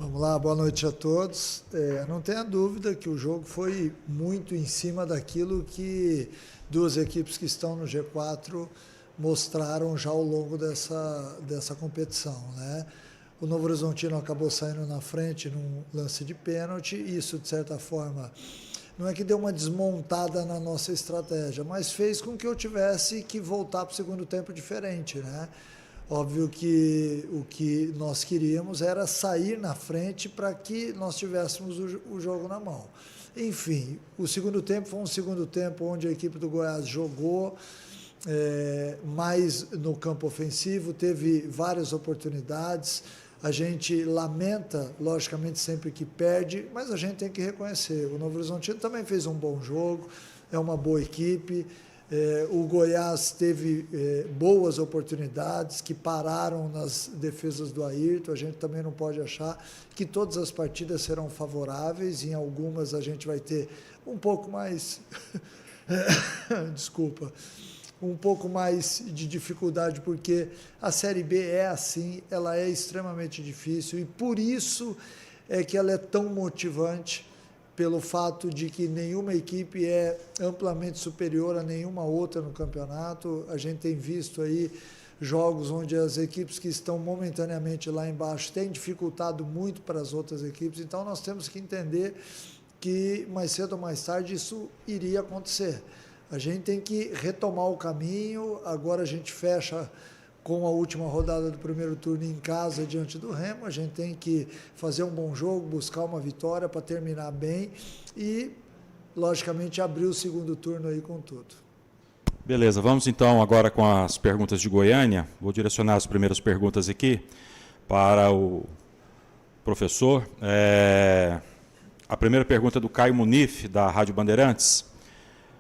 Vamos lá, boa noite a todos. Não tenha dúvida que o jogo foi muito em cima daquilo que duas equipes que estão no G4 mostraram já ao longo dessa competição, né? O Novo Horizontino acabou saindo na frente num lance de pênalti, e isso, de certa forma, não é que deu uma desmontada na nossa estratégia, mas fez com que eu tivesse que voltar para o segundo tempo diferente, né? Óbvio que o que nós queríamos era sair na frente para que nós tivéssemos o jogo na mão. Enfim, o segundo tempo foi um segundo tempo onde a equipe do Goiás jogou mais no campo ofensivo, teve várias oportunidades. A gente lamenta, logicamente, sempre que perde, mas a gente tem que reconhecer. O Novo Horizontino também fez um bom jogo, é uma boa equipe. O Goiás teve boas oportunidades que pararam nas defesas do Ayrton. A gente também não pode achar que todas as partidas serão favoráveis. Em algumas a gente vai ter um pouco mais desculpa, um pouco mais de dificuldade, porque a Série B é assim, ela é extremamente difícil, e por isso é que ela é tão motivante, pelo fato de que nenhuma equipe é amplamente superior a nenhuma outra no campeonato. A gente tem visto aí jogos onde as equipes que estão momentaneamente lá embaixo têm dificultado muito para as outras equipes, então nós temos que entender que mais cedo ou mais tarde isso iria acontecer. A gente tem que retomar o caminho. Agora a gente fecha com a última rodada do primeiro turno em casa diante do Remo. A gente tem que fazer um bom jogo, buscar uma vitória para terminar bem e, logicamente, abrir o segundo turno aí com tudo. Beleza, vamos então agora com as perguntas de Goiânia. Vou direcionar as primeiras perguntas aqui para o professor. A primeira pergunta é do Caio Munif, da Rádio Bandeirantes.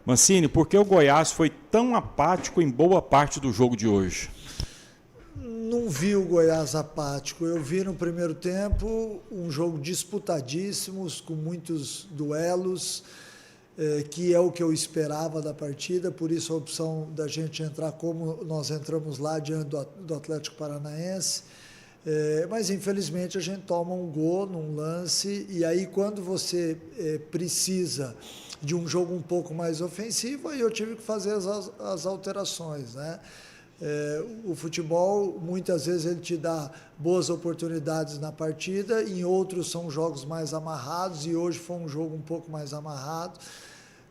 Mancini, por que o Goiás foi tão apático em boa parte do jogo de hoje? Não vi o Goiás apático. Eu vi no primeiro tempo um jogo disputadíssimo, com muitos duelos, que é o que eu esperava da partida. Por isso a opção da gente entrar como nós entramos lá diante do Atlético Paranaense. Mas infelizmente a gente toma um gol num lance, e aí quando você precisa de um jogo um pouco mais ofensivo, aí eu tive que fazer as alterações, né? O futebol, muitas vezes, ele te dá boas oportunidades na partida, em outros são jogos mais amarrados, e hoje foi um jogo um pouco mais amarrado.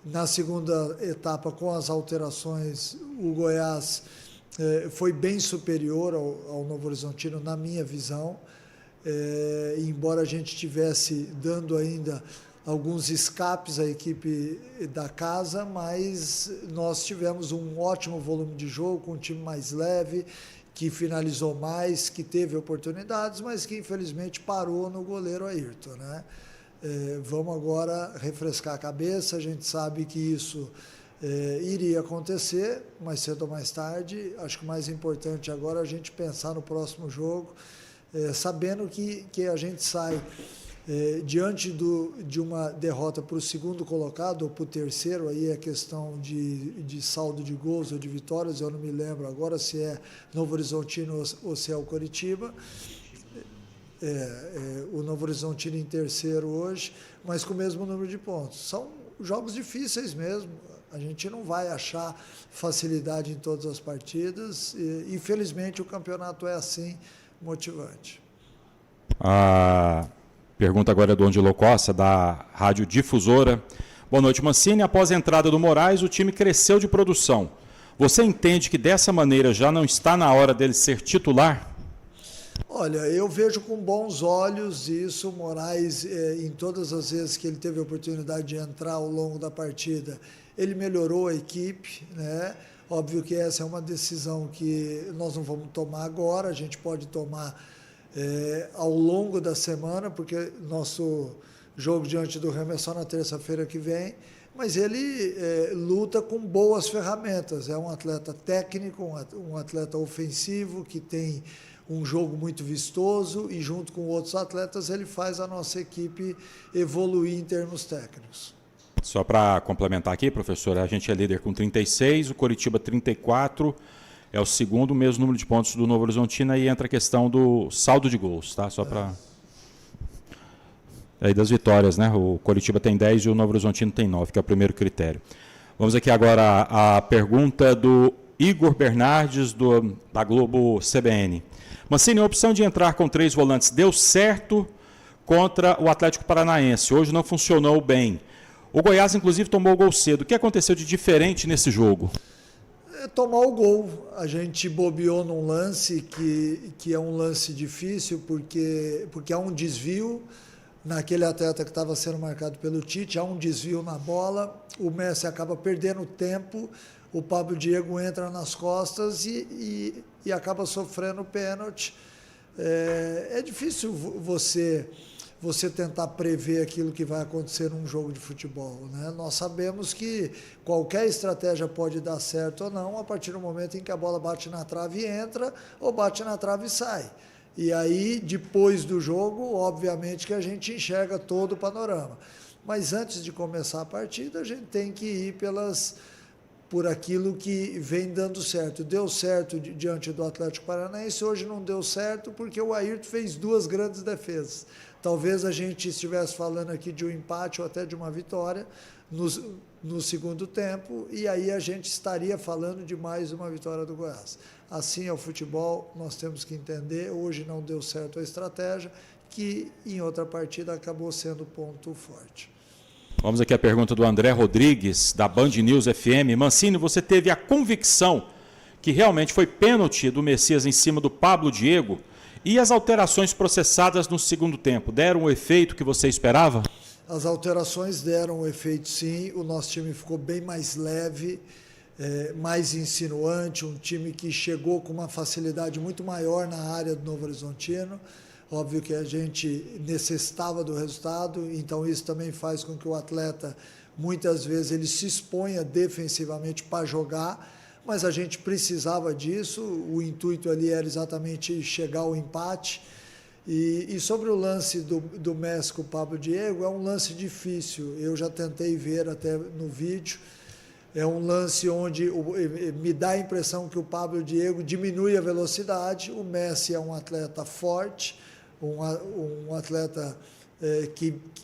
Na segunda etapa, com as alterações, o Goiás foi bem superior ao Novo Horizontino, na minha visão, embora a gente estivesse dando ainda alguns escapes à equipe da casa, mas nós tivemos um ótimo volume de jogo, com um time mais leve, que finalizou mais, que teve oportunidades, mas que infelizmente parou no goleiro Ayrton, né? Vamos agora refrescar a cabeça. A gente sabe que isso iria acontecer mais cedo ou mais tarde. Acho que o mais importante agora é a gente pensar no próximo jogo, sabendo que a gente sai diante de uma derrota para o segundo colocado ou para o terceiro. Aí é questão de saldo de gols ou de vitórias, eu não me lembro agora se é Novo Horizontino ou se é o Coritiba. O Novo Horizontino em terceiro hoje, mas com o mesmo número de pontos. São jogos difíceis mesmo, a gente não vai achar facilidade em todas as partidas, e infelizmente o campeonato é assim, motivante. A pergunta agora é do Angelo Costa, da Rádio Difusora. Boa noite, Mancini. Após a entrada do Moraes, o time cresceu de produção. Você entende que dessa maneira já não está na hora dele ser titular? Olha, eu vejo com bons olhos isso. O Moraes, em todas as vezes que ele teve a oportunidade de entrar ao longo da partida, ele melhorou a equipe, né? Óbvio que essa é uma decisão que nós não vamos tomar agora, a gente pode tomar ao longo da semana, porque nosso jogo diante do Remo é só na terça-feira que vem, mas ele luta com boas ferramentas. É um atleta técnico, um atleta ofensivo, que tem um jogo muito vistoso, e junto com outros atletas ele faz a nossa equipe evoluir em termos técnicos. Só para complementar aqui, professor, a gente é líder com 36, o Coritiba 34, é o segundo, o mesmo número de pontos do Novo Horizontino, e entra a questão do saldo de gols, tá? Só para... aí das vitórias, né? O Coritiba tem 10 e o Novo Horizontino tem 9, que é o primeiro critério. Vamos aqui agora a pergunta do Igor Bernardes, da Globo CBN. Mancini, a opção de entrar com 3 volantes deu certo contra o Atlético Paranaense. Hoje não funcionou bem. O Goiás, inclusive, tomou o gol cedo. O que aconteceu de diferente nesse jogo? Tomar o gol. A gente bobeou num lance que é um lance difícil, porque há um desvio naquele atleta que estava sendo marcado pelo Tite, há um desvio na bola, o Messi acaba perdendo tempo, o Pablo Diego entra nas costas e acaba sofrendo pênalti. É difícil você tentar prever aquilo que vai acontecer num jogo de futebol, né? Nós sabemos que qualquer estratégia pode dar certo ou não a partir do momento em que a bola bate na trave e entra, ou bate na trave e sai. E aí, depois do jogo, obviamente que a gente enxerga todo o panorama. Mas antes de começar a partida, a gente tem que ir por aquilo que vem dando certo. Deu certo diante do Atlético Paranaense, hoje não deu certo porque o Ayrton fez 2 grandes defesas. Talvez a gente estivesse falando aqui de um empate ou até de uma vitória no segundo tempo, e aí a gente estaria falando de mais uma vitória do Goiás. Assim é o futebol, nós temos que entender, hoje não deu certo a estratégia, que em outra partida acabou sendo ponto forte. Vamos aqui à pergunta do André Rodrigues, da Band News FM. Mancini, você teve a convicção que realmente foi pênalti do Messias em cima do Pablo Diego? E as alterações processadas no segundo tempo, deram o efeito que você esperava? As alterações deram o efeito, sim. O nosso time ficou bem mais leve, mais insinuante, um time que chegou com uma facilidade muito maior na área do Novo Horizontino. Óbvio que a gente necessitava do resultado, então isso também faz com que o atleta, muitas vezes, ele se exponha defensivamente para jogar, mas a gente precisava disso, o intuito ali era exatamente chegar ao empate. E sobre o lance do Messi com o Pablo Diego, é um lance difícil, eu já tentei ver até no vídeo, é um lance onde me dá a impressão que o Pablo Diego diminui a velocidade, o Messi é um atleta forte, um atleta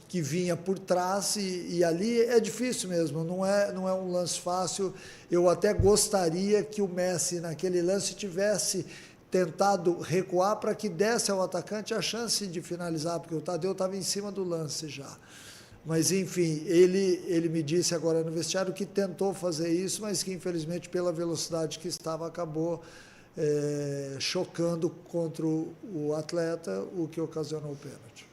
que vinha por trás e ali é difícil mesmo, não é um lance fácil. Eu até gostaria que o Messi naquele lance tivesse tentado recuar para que desse ao atacante a chance de finalizar, porque o Tadeu estava em cima do lance já. Mas, enfim, ele me disse agora no vestiário que tentou fazer isso, mas que, infelizmente, pela velocidade que estava, acabou chocando contra o atleta, o que ocasionou o pênalti.